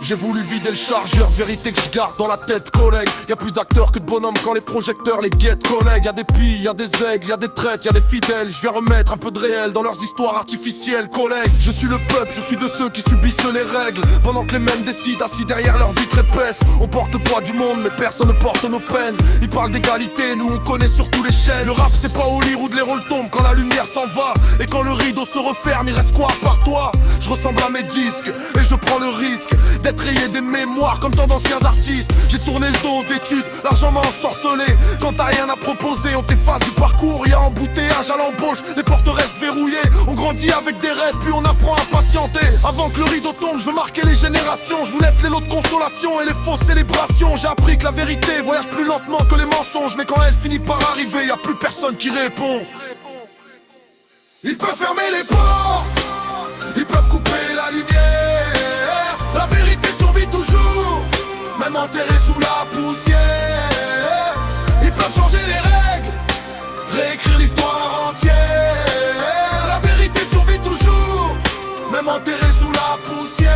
J'ai voulu vider le chargeur, vérité que je garde dans la tête, collègue. Y'a plus d'acteurs que de bonhommes quand les projecteurs les guettent, collègue. Y'a des pilles, y'a des aigles, y'a des traites, y'a des fidèles. Je viens remettre un peu de réel dans leurs histoires artificielles, collègue. Je suis le peuple, je suis de ceux qui subissent les règles, pendant que les mêmes décident assis derrière leur vitre épaisse. On porte le poids du monde, mais personne ne porte nos peines. Ils parlent d'égalité, nous on connaît surtout les chaînes. Le rap c'est pas au lit où les rôles tombent quand la lumière s'en va. Et quand le rideau se referme, il reste quoi à part toi? Je ressemble à mes disques, et je prends le risque d'être rayé des mémoires comme tant d'anciens artistes. J'ai tourné le dos aux études, l'argent m'a ensorcelé. Quand t'as rien à proposer, on t'efface du parcours. Y'a embouteillage à l'embauche, les portes restent verrouillées. On grandit avec des rêves, puis on apprend à patienter. Avant que le rideau tombe, je veux marquer les générations. Je vous laisse les lots de consolation et les fausses célébrations. J'ai appris que la vérité voyage plus lentement que les mensonges, mais quand elle finit par arriver, y'a plus personne qui répond. Ils peuvent fermer les portes, ils peuvent couper la lumière. La vérité survit toujours, même enterrée sous la poussière. Ils peuvent changer les règles, réécrire l'histoire entière. La vérité survit toujours, même enterrée sous la poussière.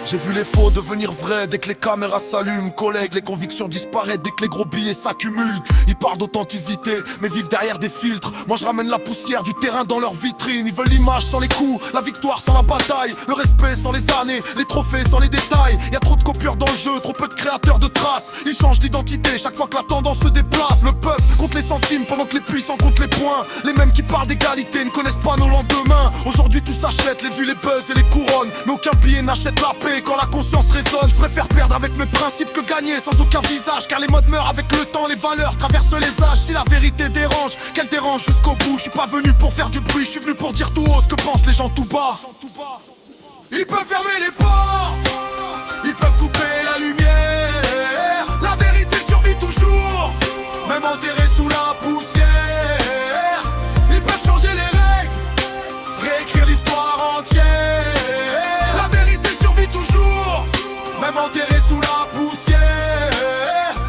J'ai vu les faux devenir vrais dès que les caméras s'allument, collègues. Les convictions disparaissent dès que les gros billets s'accumulent. Ils parlent d'authenticité, mais vivent derrière des filtres. Moi je ramène la poussière du terrain dans leur vitrine. Ils veulent l'image sans les coups, la victoire sans la bataille, le respect sans les années, les trophées sans les détails. Y'a trop de copieurs dans le jeu, trop peu de créateurs de traces. Ils changent d'identité chaque fois que la tendance se déplace. Le peuple compte les centimes pendant que les puissants comptent les points. Les mêmes qui parlent d'égalité ne connaissent pas nos lendemains. Aujourd'hui tout s'achète, les vues, les buzz et les couronnes, mais aucun billet n'achète la paix. Quand la conscience résonne, je préfère perdre avec mes principes que gagner sans aucun visage. Car les modes meurent avec le temps, les valeurs traversent les âges. Si la vérité dérange, qu'elle dérange jusqu'au bout. Je suis pas venu pour faire du bruit, je suis venu pour dire tout haut ce que pensent les gens tout bas. Ils peuvent fermer les portes, ils peuvent couper la lumière. La vérité survit toujours, même enterrée sous la poussière. Ils peuvent changer les règles, réécrire l'histoire entière. Même enterré sous la poussière.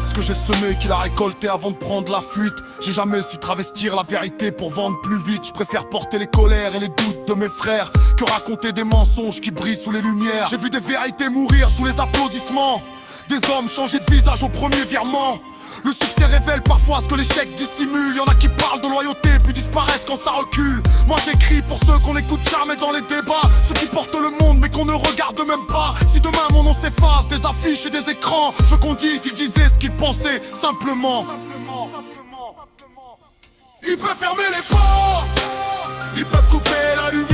Ce que j'ai semé qu'il a récolté avant de prendre la fuite. J'ai jamais su travestir la vérité pour vendre plus vite. Je préfère porter les colères et les doutes de mes frères que raconter des mensonges qui brillent sous les lumières. J'ai vu des vérités mourir sous les applaudissements, des hommes changer de visage au premier virement. Le succès révèle parfois ce que l'échec dissimule. Y'en a qui parlent de loyauté puis disparaissent quand ça recule. Moi j'écris pour ceux qu'on n'écoute jamais dans les débats, ceux qui portent le monde mais qu'on ne regarde même pas. Si demain mon nom s'efface des affiches et des écrans, je veux qu'on dise, ils disaient ce qu'ils pensaient simplement. Ils peuvent fermer les portes, ils peuvent couper la lumière.